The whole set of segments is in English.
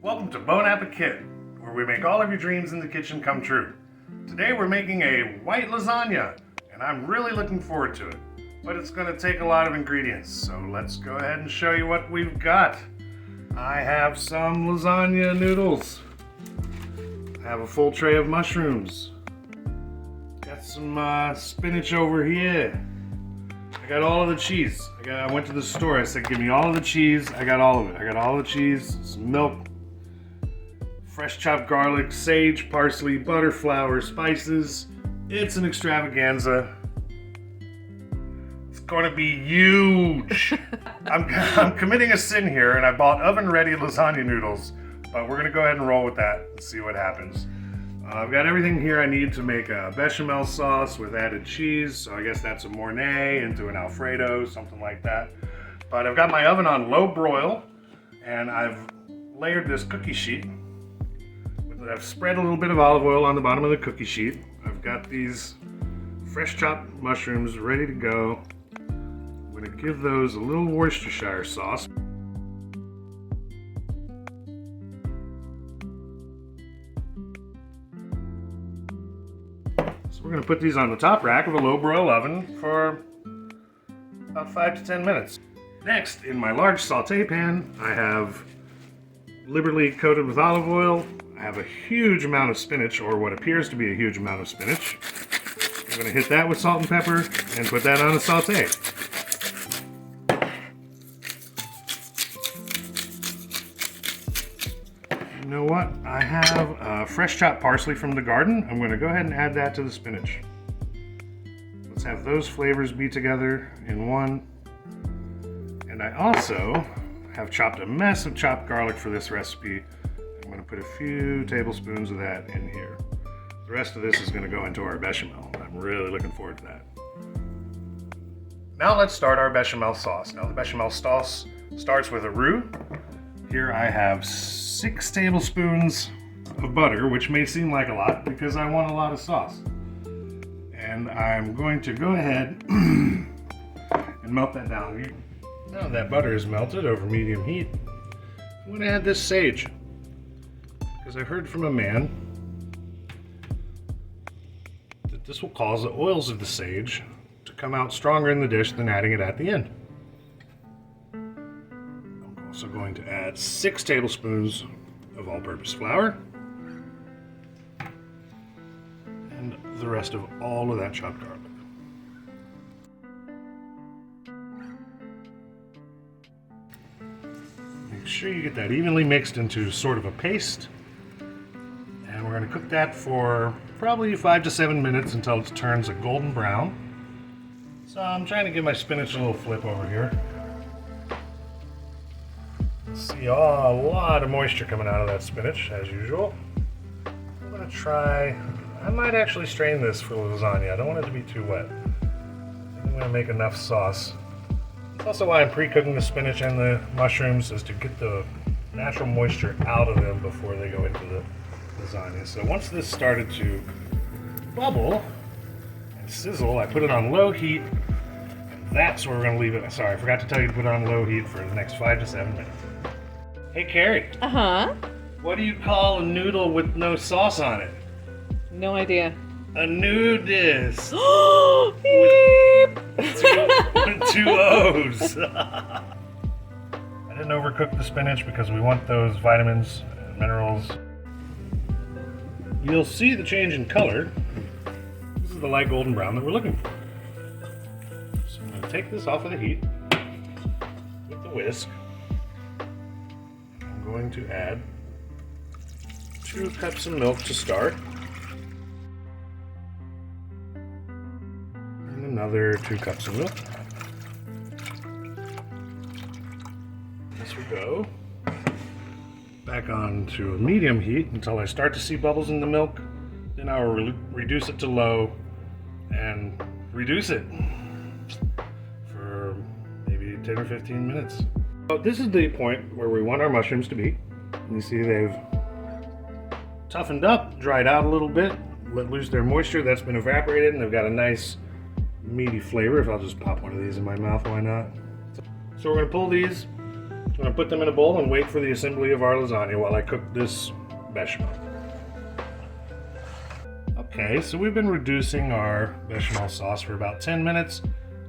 Welcome to Bon Appetit, where we make all of your dreams in the kitchen come true. Today we're making a white lasagna, and I'm really looking forward to it. But it's going to take a lot of ingredients, so let's go ahead and show you what we've got. I have some lasagna noodles. I have a full tray of mushrooms. Got some spinach over here. I got all of the cheese. I went to the store. I said, give me all of the cheese. I got all of it. I got all the cheese, some milk, fresh chopped garlic, sage, parsley, butter, flour, spices. It's an extravaganza. It's going to be huge. I'm committing a sin here, and I bought oven-ready lasagna noodles, but we're going to go ahead and roll with that and see what happens. I've got everything here I need to make a bechamel sauce with added cheese, so I guess that's a Mornay into an Alfredo, something like that. But I've got my oven on low broil, and I've layered this cookie sheet. I've spread a little bit of olive oil on the bottom of the cookie sheet. I've got these fresh chopped mushrooms ready to go. I'm going to give those a little Worcestershire sauce. So we're going to put these on the top rack of a low broil oven for about 5 to 10 minutes. Next, in my large saute pan, I have liberally coated with olive oil. I have a huge amount of spinach, or what appears to be a huge amount of spinach. I'm going to hit that with salt and pepper and put that on a saute. You know what? I have fresh chopped parsley from the garden. I'm going to go ahead and add that to the spinach. Let's have those flavors be together in one. And I also have chopped a mess of chopped garlic for this recipe. I'm going to put a few tablespoons of that in here. The rest of this is going to go into our bechamel. I'm really looking forward to that. Now let's start our bechamel sauce. Now the bechamel sauce starts with a roux. Here I have 6 tablespoons of butter, which may seem like a lot because I want a lot of sauce. And I'm going to go ahead and melt that down. Now that butter is melted over medium heat, I'm going to add this sage. Because I heard from a man that this will cause the oils of the sage to come out stronger in the dish than adding it at the end. I'm also going to add 6 tablespoons of all-purpose flour and the rest of all of that chopped garlic. Make sure you get that evenly mixed into sort of a paste. And we're going to cook that for probably 5 to 7 minutes until it turns a golden brown. So I'm trying to give my spinach a little flip over here. See a lot of moisture coming out of that spinach, as usual. I'm going to try, I might actually strain this for lasagna. I don't want it to be too wet. I'm going to make enough sauce. That's also why I'm pre-cooking the spinach and the mushrooms, is to get the natural moisture out of them before they go into the lasagna. So once this started to bubble and sizzle, I put it on low heat, and that's where we're going to leave it. Sorry, I forgot to tell you to put it on low heat for the next 5 to 7 minutes. Hey Carrie. Uh-huh. What do you call a noodle with no sauce on it? No idea. A nudist. Beep. with two O's. I didn't overcook the spinach because we want those vitamins and minerals. You'll see the change in color. This is the light golden brown that we're looking for. So I'm going to take this off of the heat with the whisk. I'm going to add 2 cups of milk to start. And another 2 cups of milk. This will go back on to a medium heat until I start to see bubbles in the milk. Then I will reduce it to low and reduce it for maybe 10 or 15 minutes. So this is the point where we want our mushrooms to be. You see they've toughened up, dried out a little bit, let loose their moisture that's been evaporated, and they've got a nice meaty flavor. If I'll just pop one of these in my mouth, why not? So we're going to pull these I'm going to put them in a bowl and wait for the assembly of our lasagna while I cook this bechamel. Okay, so we've been reducing our bechamel sauce for about 10 minutes.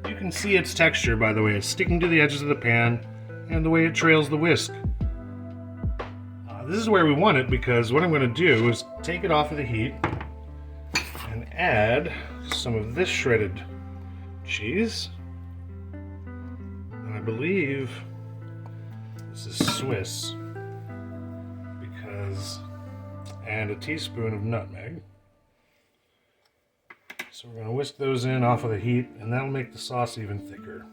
You can see its texture by the way it's sticking to the edges of the pan and the way it trails the whisk. This is where we want it because what I'm going to do is take it off of the heat and add some of this shredded cheese. And I believe this is Swiss and a teaspoon of nutmeg. So we're going to whisk those in off of the heat and that'll make the sauce even thicker.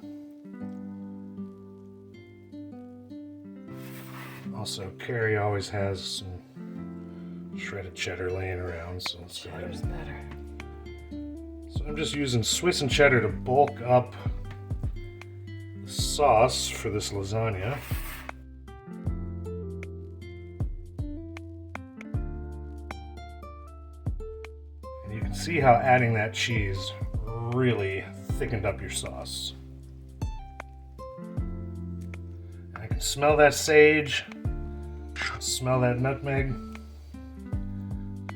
Also, Carrie always has some shredded cheddar laying around, so let's go ahead. Cheddar's better. So I'm just using Swiss and cheddar to bulk up the sauce for this lasagna. And you can see how adding that cheese really thickened up your sauce. And I can smell that sage. Smell that nutmeg.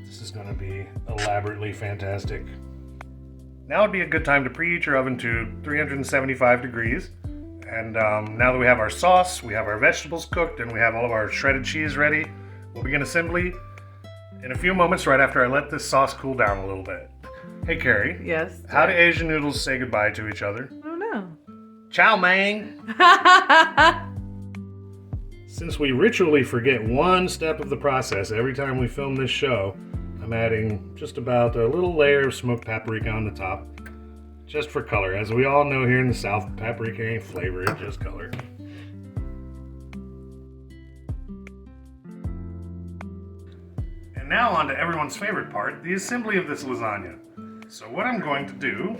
This is going to be elaborately fantastic. Now would be a good time to preheat your oven to 375 degrees. And now that we have our sauce, we have our vegetables cooked, and we have all of our shredded cheese ready, we'll begin assembly in a few moments right after I let this sauce cool down a little bit. Hey Carrie. Yes. How do Asian noodles say goodbye to each other? Oh no. Chow mein. Since we ritually forget one step of the process every time we film this show, I'm adding just about a little layer of smoked paprika on the top, just for color. As we all know here in the South, paprika ain't flavor, it's just color. And now on to everyone's favorite part, the assembly of this lasagna. So what I'm going to do,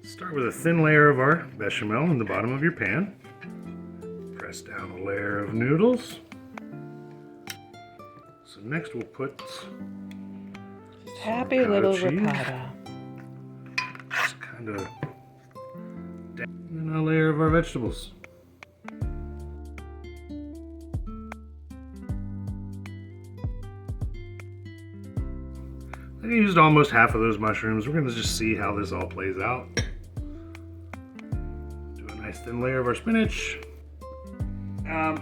start with a thin layer of our bechamel in the bottom of your pan. Press down a layer of noodles. So next we'll put Just happy little ricotta. Just kind of, and a layer of our vegetables. I used almost half of those mushrooms. We're going to just see how this all plays out. Do a nice thin layer of our spinach.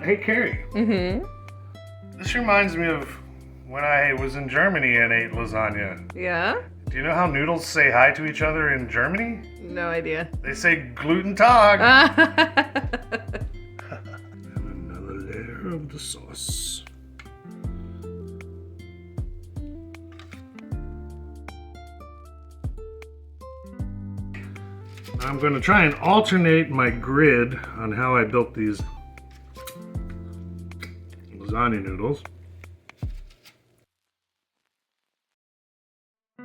Hey Carrie. Mm-hmm. This reminds me of when I was in Germany and ate lasagna. Yeah? Do you know how noodles say hi to each other in Germany? No idea. They say Guten Tag. Ah. And another layer of the sauce. I'm going to try and alternate my grid on how I built these lasagna noodles. I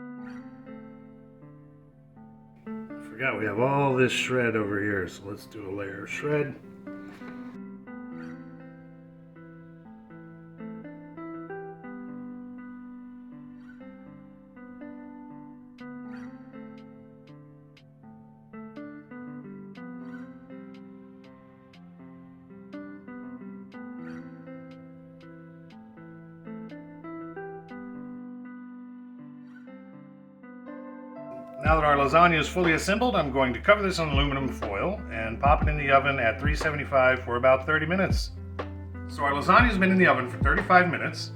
forgot we have all this shred over here, so let's do a layer of shred. Now that our lasagna is fully assembled, I'm going to cover this in aluminum foil and pop it in the oven at 375 for about 30 minutes. So our lasagna's been in the oven for 35 minutes.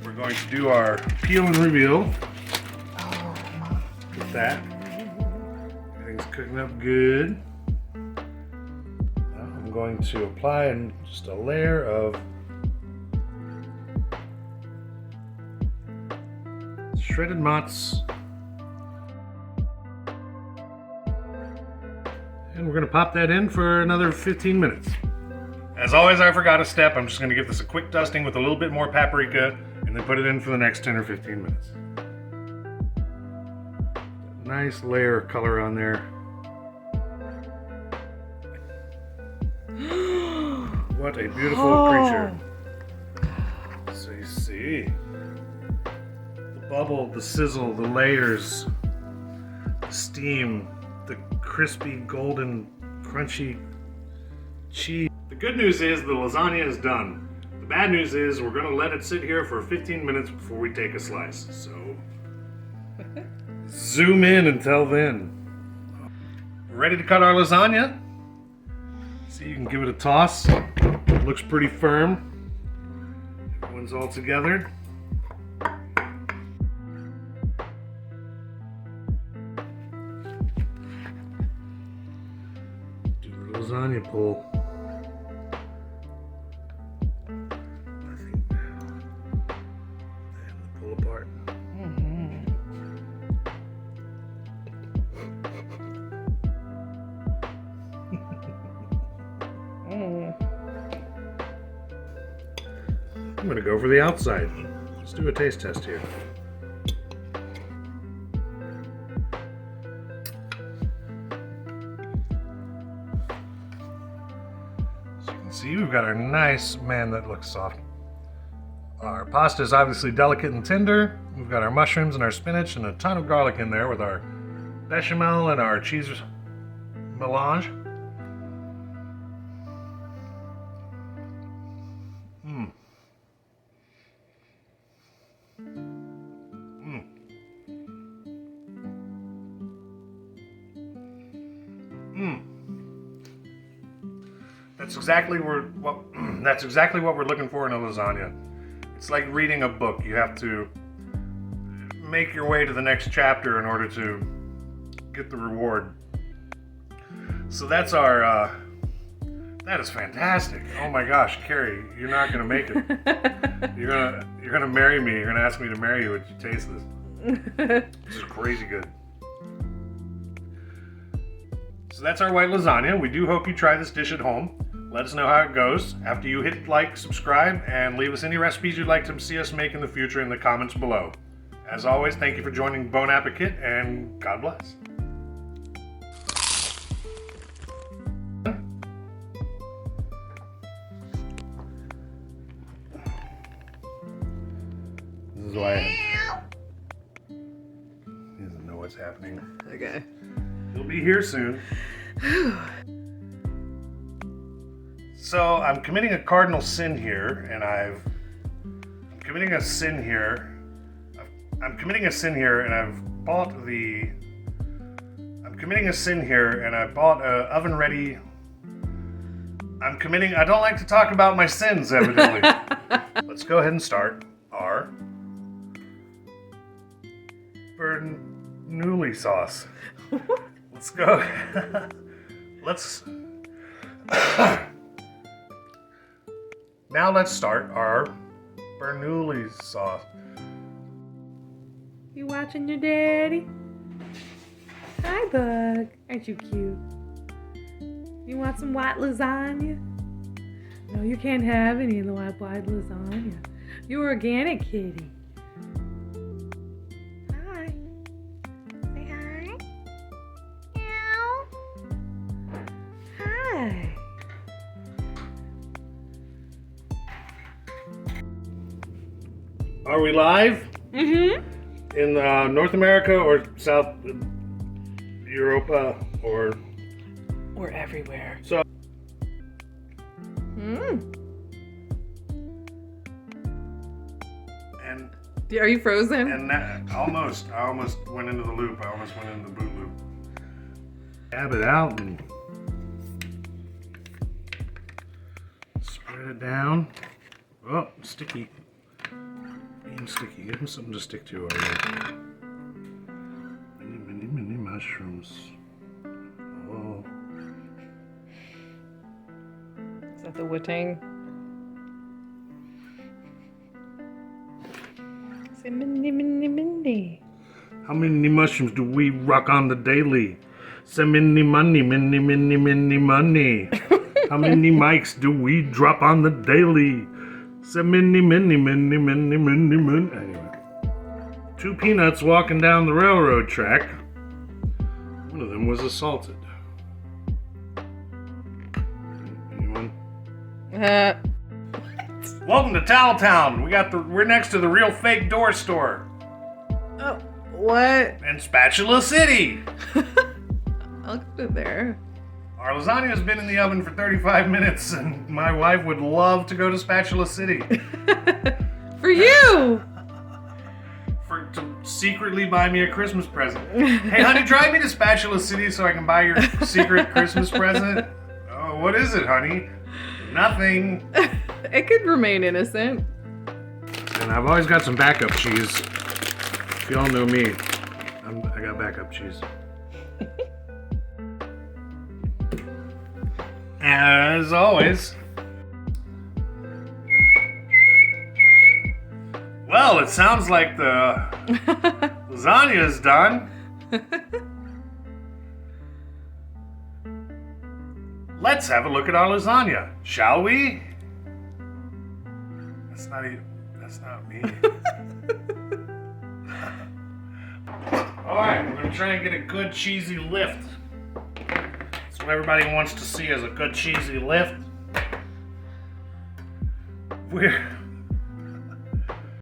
We're going to do our peel and reveal. With that. Everything's cooking up good. Now I'm going to apply just a layer of shredded mozz. And we're going to pop that in for another 15 minutes. As always, I forgot a step. I'm just going to give this a quick dusting with a little bit more paprika and then put it in for the next 10 or 15 minutes. Nice layer of color on there. What a beautiful creature. So you see the bubble, the sizzle, the layers, the steam, the crispy, golden, crunchy cheese. The good news is the lasagna is done. The bad news is we're gonna let it sit here for 15 minutes before we take a slice. So zoom in until then. We're ready to cut our lasagna. See, you can give it a toss. It looks pretty firm. Everyone's all together. Do the lasagna pull. I think and the pull apart. I'm gonna go for the outside. Let's do a taste test here. As you can see, we've got our nice, man, that looks soft. Our pasta is obviously delicate and tender. We've got our mushrooms and our spinach and a ton of garlic in there with our bechamel and our cheese melange. That's exactly what we're looking for in a lasagna. It's like reading a book. You have to make your way to the next chapter in order to get the reward. So that's our. That is fantastic. Oh my gosh, Carrie, you're not gonna make it. You're gonna marry me. You're gonna ask me to marry you if you taste this. This is crazy good. So that's our white lasagna. We do hope you try this dish at home. Let us know how it goes after you hit like, subscribe, and leave us any recipes you'd like to see us make in the future in the comments below. As always, thank you for joining Bon Appetit, and God bless. This is why he doesn't know what's happening. Okay. He'll be here soon. So I'm committing a cardinal sin here, and I'm committing a sin here, and I bought a oven ready. I don't like to talk about my sins, evidently. Let's go ahead and start our bernoulli sauce. Let's go. Now let's start our bernoulli sauce. You watching your daddy? Hi, Bug. Aren't you cute? You want some white lasagna? No, you can't have any of the white lasagna. You're organic, kitty. Hi. Say hi. Meow. Hi. Are we live? Mm-hmm. In North America or South Europa or... We're everywhere. So... And... Are you frozen? And that, I almost went into the loop. I almost went into the boot loop. Dab it out and... spread it down. Oh, sticky. Sticky. Give him something to stick to over there. Mini mushrooms. Oh. Is that the Wu-Tang? Say mini. How many mushrooms do we rock on the daily? So many money. How many mics do we drop on the daily? So many. Anyway. Two peanuts walking down the railroad track. One of them was assaulted. Anyone? Welcome to Towel Town. We're next to the Real Fake Door Store. Oh, what? And Spatula City. I'll go there. Our lasagna has been in the oven for 35 minutes, and my wife would love to go to Spatula City. For you! To secretly buy me a Christmas present. Hey, honey, drive me to Spatula City so I can buy your secret Christmas present. Oh, what is it, honey? Nothing. It could remain innocent. And I've always got some backup cheese. If you all know me, I got backup cheese. As always. Well, it sounds like the lasagna is done. Let's have a look at our lasagna, shall we? That's not me. Alright, we're gonna try and get a good cheesy lift. That's what everybody wants to see, is a good cheesy lift.